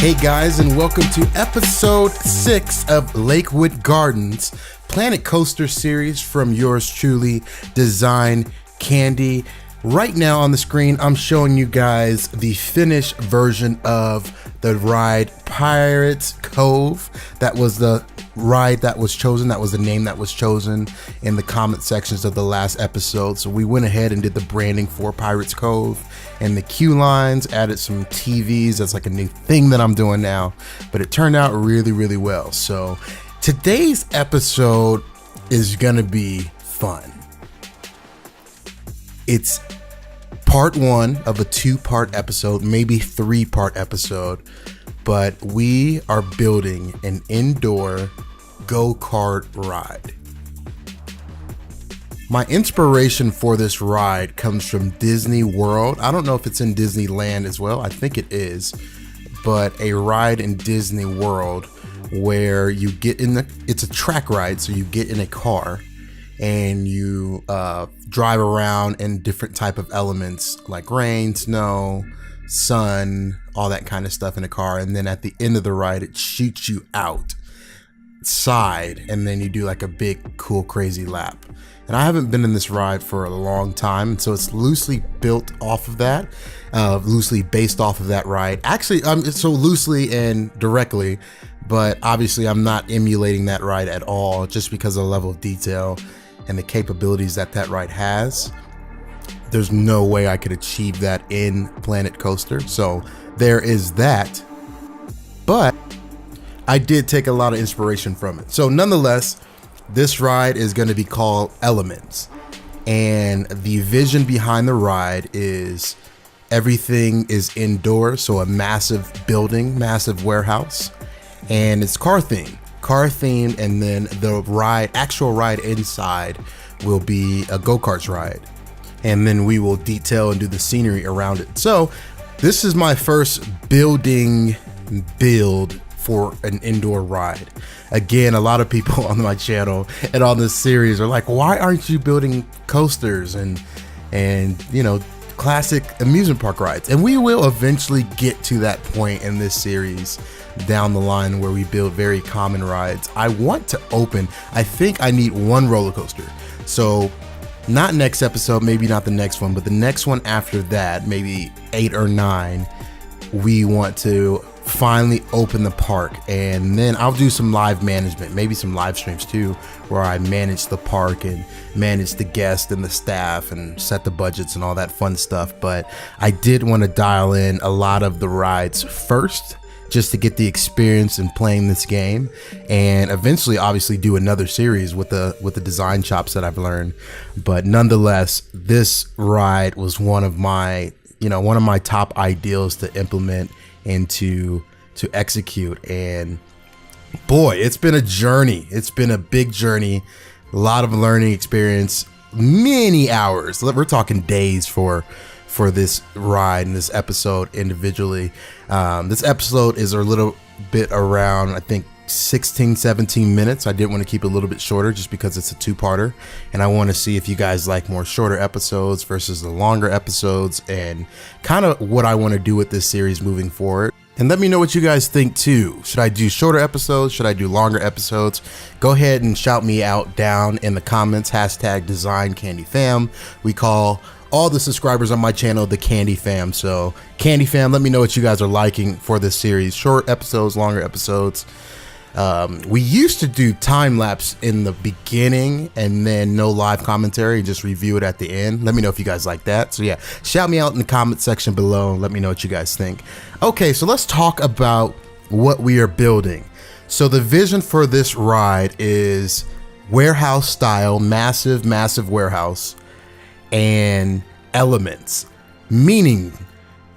Hey guys, and welcome to episode 6 of Lakewood Gardens Planet Coaster series from yours truly, Design Candy. Right now on the screen, I'm showing you guys the finished version of the ride Pirates Cove. That was the ride that was chosen. That was the name that was chosen in the comment sections of the last episode. So we went ahead and did the branding for Pirates Cove and the queue lines, added some TVs. That's like a new thing that I'm doing now, but it turned out really, really well. So today's episode is gonna be fun. It's part 1 of a 2-part episode, maybe 3-part episode, but we are building an indoor go-kart ride. My inspiration for this ride comes from Disney World. I don't know if it's in Disneyland as well. I think it is, but a ride in Disney World where you get in it's a track ride. So you get in a car and you drive around in different type of elements like rain, snow, sun, all that kind of stuff in a car. And then at the end of the ride, it shoots you outside and then you do like a big, cool, crazy lap. And I haven't been in this ride for a long time, so it's loosely built off of that, loosely based off of that ride. Actually, so loosely and directly, but obviously I'm not emulating that ride at all just because of the level of detail and the capabilities that that ride has. There's no way I could achieve that in Planet Coaster. So there is that, but I did take a lot of inspiration from it. So nonetheless, this ride is going to be called Elements, and the vision behind the ride is everything is indoors. So a massive building, massive warehouse, and it's car themed. And then the actual ride inside will be a go-karts ride. And then we will detail and do the scenery around it. So this is my first build for an indoor ride. Again, a lot of people on my channel and on this series are like, why aren't you building coasters and classic amusement park rides? And we will eventually get to that point in this series down the line where we build very common rides. I think I need 1 roller coaster. So not next episode, maybe not the next one, but the next one after that, maybe 8 or 9, we want to finally open the park, and then I'll do some live management, maybe some live streams too, where I manage the park and manage the guests and the staff and set the budgets and all that fun stuff. But I did want to dial in a lot of the rides first just to get the experience in playing this game, and eventually obviously do another series with the design chops that I've learned. But nonetheless, this ride was one of my top ideals to implement and to execute. And boy, it's been a journey. It's been a big journey, a lot of learning experience, many hours. We're talking days for this ride and this episode individually. This episode is a little bit around, I think, 16-17 minutes. I did want to keep it a little bit shorter just because it's a 2-parter, and I want to see if you guys like more shorter episodes versus the longer episodes, and kind of what I want to do with this series moving forward. And let me know what you guys think too. Should I do shorter episodes? Should I do longer episodes? Go ahead and shout me out down in the comments. #DesignCandyFam. We call all the subscribers on my channel the Candy Fam. So Candy Fam, let me know what you guys are liking for this series. Short episodes, longer episodes. We used to do time lapse in the beginning and then no live commentary, just review it at the end. Let me know if you guys like that. So yeah, shout me out in the comment section below and let me know what you guys think. Okay, so let's talk about what we are building. So the vision for this ride is warehouse style, massive warehouse, and elements, meaning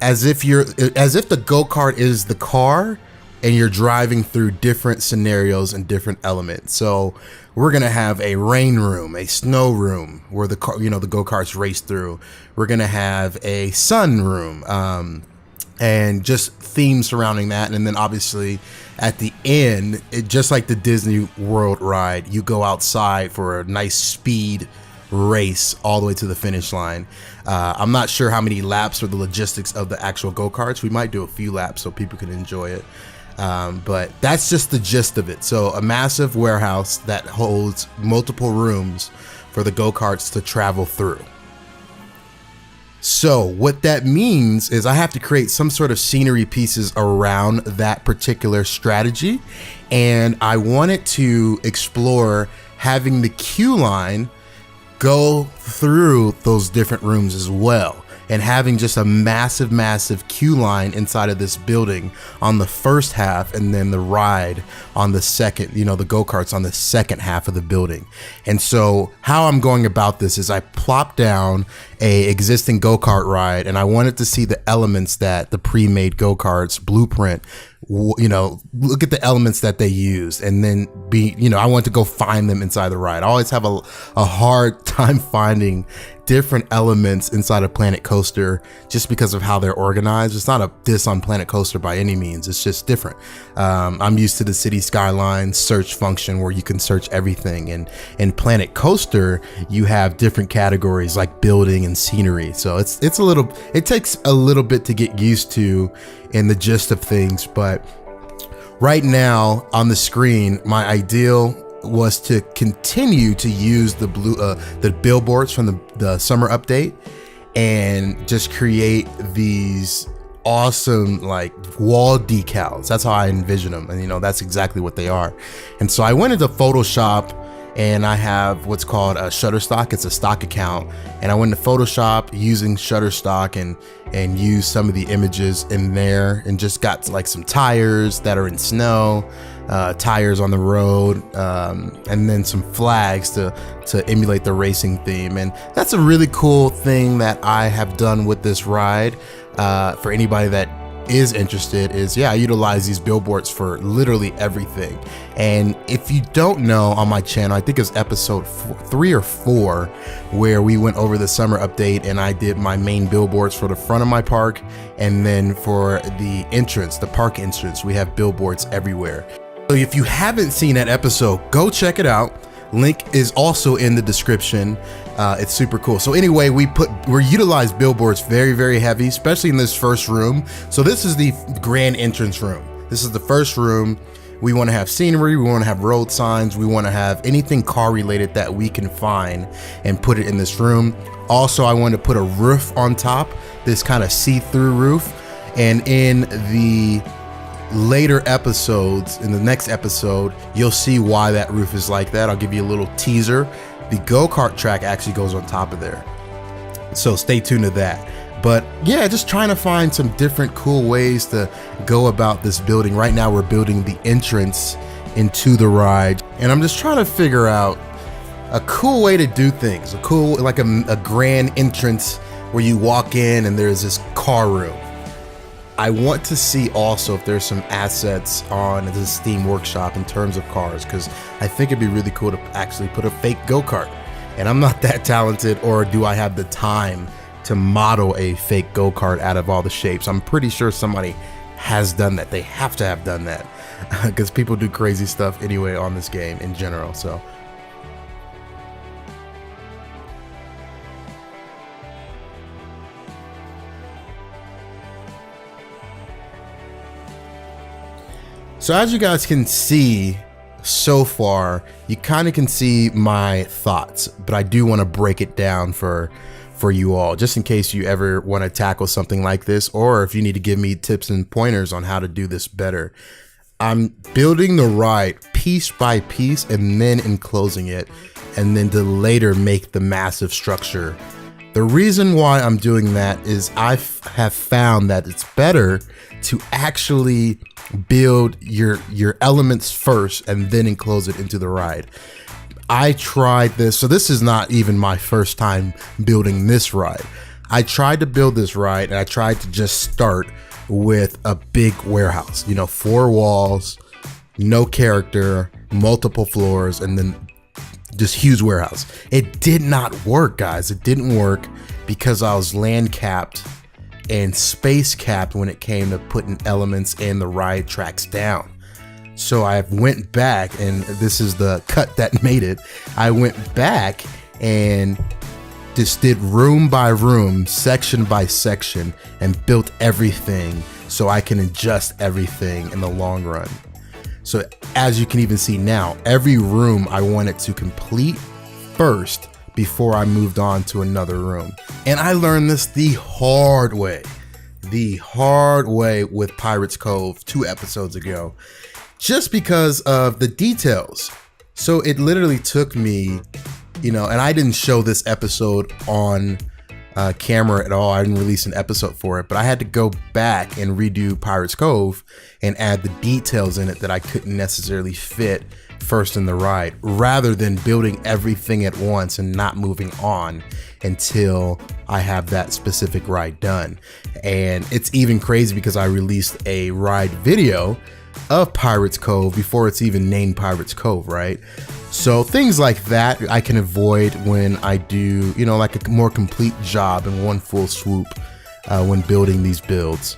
as if the go-kart is the car and you're driving through different scenarios and different elements. So we're gonna have a rain room, a snow room where the go-karts race through. We're gonna have a sun room, and just themes surrounding that. And then obviously at the end, just like the Disney World ride, you go outside for a nice speed race all the way to the finish line. I'm not sure how many laps or the logistics of the actual go-karts. We might do a few laps so people can enjoy it. But that's just the gist of it. So a massive warehouse that holds multiple rooms for the go-karts to travel through. So what that means is I have to create some sort of scenery pieces around that particular strategy. And I wanted to explore having the queue line go through those different rooms as well, and having just a massive queue line inside of this building on the first half, and then the ride on the second, the go-karts on the second half of the building. And so how I'm going about this is I plop down a existing go-kart ride, and I wanted to see the elements that the pre-made go-karts blueprint, look at the elements that they used, and then I want to go find them inside the ride. I always have a hard time finding different elements inside of Planet Coaster just because of how they're organized. It's not a diss on Planet Coaster by any means. It's just different. I'm used to the City Skyline search function where you can search everything. And in Planet Coaster, you have different categories like building and scenery. So it takes a little bit to get used to in the gist of things. But right now on the screen, my ideal was to continue to use the billboards from the summer update and just create these awesome like wall decals. That's how I envision them, and that's exactly what they are. And so I went into Photoshop, and I have what's called a Shutterstock. It's a stock account, and I went to Photoshop using Shutterstock and used some of the images in there, and just got like some tires that are in snow, tires on the road, and then some flags to emulate the racing theme. And that's a really cool thing that I have done with this ride. For anybody that is interested, I utilize these billboards for literally everything. And if you don't know, on my channel, I think it's episode 3 or 4, where we went over the summer update and I did my main billboards for the front of my park, and then for the entrance, the park entrance, we have billboards everywhere. So if you haven't seen that episode, go check it out. Link is also in the description. It's super cool. So anyway, we utilize billboards very, very heavy, especially in this first room. So this is the grand entrance room. This is the first room. We want to have scenery, we want to have road signs, we want to have anything car related that we can find and put it in this room. Also, I want to put a roof on top, this kind of see-through roof. And in the later episodes, in the next episode, you'll see why that roof is like that. I'll give you a little teaser. The go-kart track actually goes on top of there, so stay tuned to that. But yeah, just trying to find some different cool ways to go about this building. Right now we're building the entrance into the ride, and I'm just trying to figure out a cool way to do things, like a grand entrance where you walk in and there's this car room. I want to see also if there's some assets on the Steam Workshop in terms of cars, because I think it'd be really cool to actually put a fake go-kart. And I'm not that talented, or do I have the time to model a fake go-kart out of all the shapes. I'm pretty sure somebody has done that. They have to have done that because people do crazy stuff anyway on this game in general. So as you guys can see so far, you kind of can see my thoughts, but I do want to break it down for you all, just in case you ever want to tackle something like this, or if you need to give me tips and pointers on how to do this better. I'm building the ride piece by piece and then enclosing it, and then to later make the massive structure. The reason why I'm doing that is I have found that it's better to actually build your elements first and then enclose it into the ride. I tried this, so this is not even my first time building this ride. I tried to build this ride, and I tried to just start with a big warehouse, 4 walls, no character, multiple floors, and then just huge warehouse. It did not work, guys. It didn't work because I was land capped and space capped when it came to putting elements and the ride tracks down. So I went back, and this is the cut that made it. I went back and just did room by room, section by section, and built everything so I can adjust everything in the long run. So as you can even see now, every room I wanted to complete first before I moved on to another room. And I learned this the hard way with Pirates Cove 2 episodes ago, just because of the details. So it literally took me, and I didn't show this episode on camera at all. I didn't release an episode for it, but I had to go back and redo Pirates Cove and add the details in it that I couldn't necessarily fit first in the ride, rather than building everything at once and not moving on until I have that specific ride done. And it's even crazy because I released a ride video of Pirates Cove before it's even named Pirates Cove, right? So things like that I can avoid when I do, like a more complete job in one full swoop when building these builds.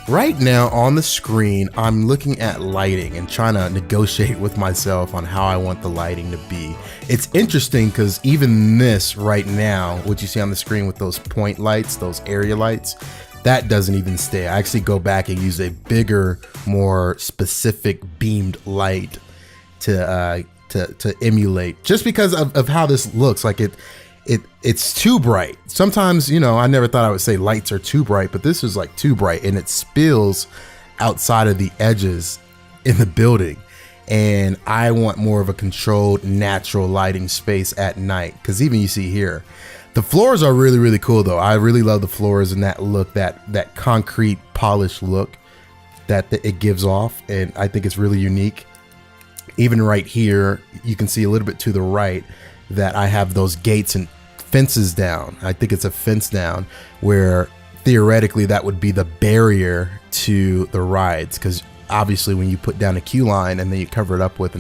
Right now on the screen, I'm looking at lighting and trying to negotiate with myself on how I want the lighting to be. It's interesting because even this right now, what you see on the screen with those point lights, those area lights, that doesn't even stay. I actually go back and use a bigger, more specific beamed light to emulate, just because of how this looks. Like it's too bright. Sometimes, I never thought I would say lights are too bright, but this is like too bright, and it spills outside of the edges in the building. And I want more of a controlled, natural lighting space at night, because even you see here, the floors are really, really cool though. I really love the floors and that look, that concrete polished look that it gives off, and I think it's really unique. Even right here, you can see a little bit to the right that I have those gates and fences down. I think it's a fence down where theoretically that would be the barrier to the rides, because obviously when you put down a queue line and then you cover it up with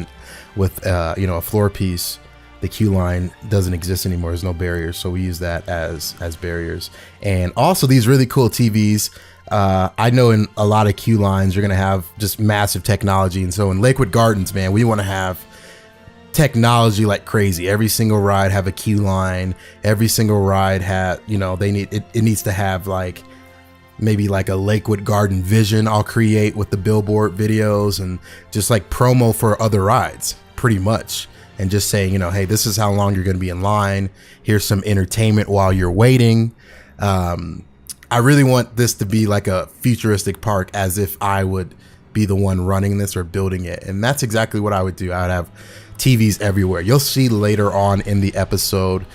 a floor piece, the queue line doesn't exist anymore. There's no barriers, so we use that as barriers. And also these really cool TVs. I know in a lot of queue lines you're gonna have just massive technology, and so in Lakewood Gardens, man, we want to have technology like crazy. Every single ride have a queue line. Every single ride have, it needs to have like maybe like a Lakewood Garden vision I'll create with the billboard videos and just like promo for other rides, pretty much. And just saying, hey, this is how long you're going to be in line. Here's some entertainment while you're waiting. I really want this to be like a futuristic park, as if I would be the one running this or building it. And that's exactly what I would do. I would have TVs everywhere. You'll see later on in the episode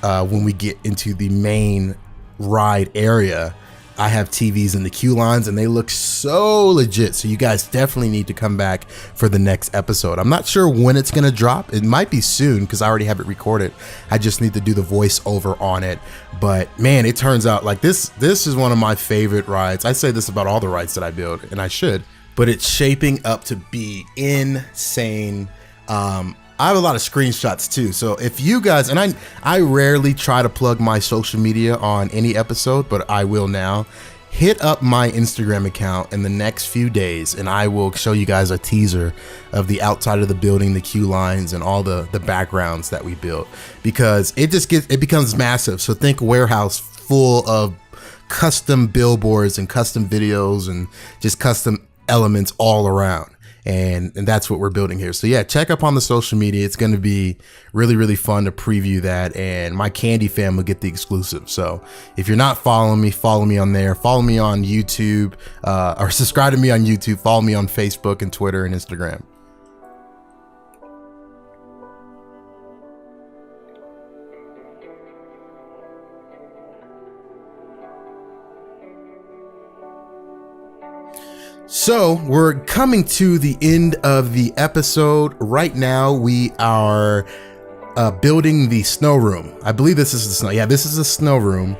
when we get into the main ride area, I have TVs in the queue lines and they look so legit. So you guys definitely need to come back for the next episode. I'm not sure when it's going to drop. It might be soon because I already have it recorded. I just need to do the voiceover on it. But man, it turns out like this is one of my favorite rides. I say this about all the rides that I build, and I should, but it's shaping up to be insane. I have a lot of screenshots too. So if you guys, and I rarely try to plug my social media on any episode, but I will now, hit up my Instagram account in the next few days and I will show you guys a teaser of the outside of the building, the queue lines and all the backgrounds that we built, because it becomes massive. So think warehouse full of custom billboards and custom videos and just custom elements all around. And that's what we're building here. So yeah, check up on the social media. It's going to be really, really fun to preview that. And my Candy fam will get the exclusive. So if you're not following me, follow me on there. Follow me on YouTube, or subscribe to me on YouTube. Follow me on Facebook and Twitter and Instagram. So we're coming to the end of the episode. Right now we are building the snow room. I believe this is the snow. Yeah, this is the snow room.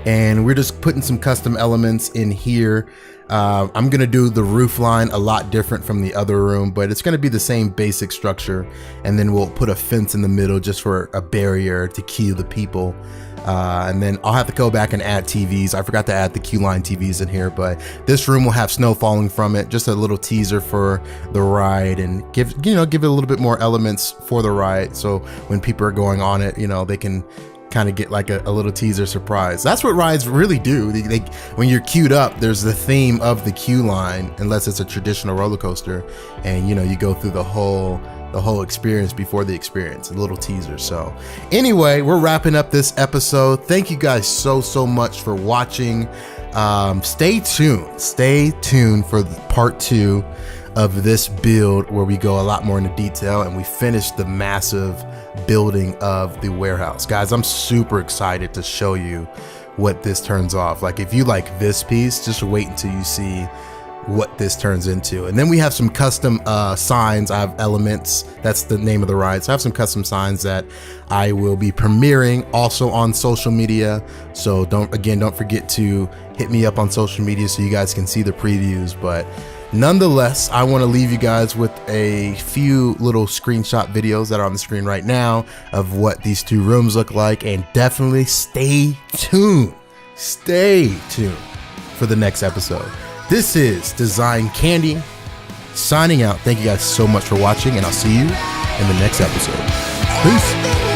And we're just putting some custom elements in here. I'm going to do the roof line a lot different from the other room, but it's going to be the same basic structure. And then we'll put a fence in the middle just for a barrier to keep the people And then I'll have to go back and add TVs. I forgot to add the Q-line TVs in here, but this room will have snow falling from it. Just a little teaser for the ride, and give it a little bit more elements for the ride. So when people are going on it, they can kind of get like a little teaser surprise. That's what rides really do. They when you're queued up, there's the theme of the queue line, unless it's a traditional roller coaster, and you go through the whole experience before the experience, a little teaser. So anyway, we're wrapping up this episode. Thank you guys so much for watching. Stay tuned for part 2 of this build, where we go a lot more into detail and we finish the massive building of the warehouse. Guys, I'm super excited to show you what this turns off. Like, if you like this piece, just wait until you see what this turns into. And then we have some custom signs. I have Elements, that's the name of the ride, so I have some custom signs that I will be premiering also on social media. So don't forget to hit me up on social media so you guys can see the previews. But nonetheless, I want to leave you guys with a few little screenshot videos that are on the screen right now of what these 2 rooms look like, and definitely stay tuned for the next episode. This is Design Candy signing out. Thank you guys so much for watching, and I'll see you in the next episode. Peace.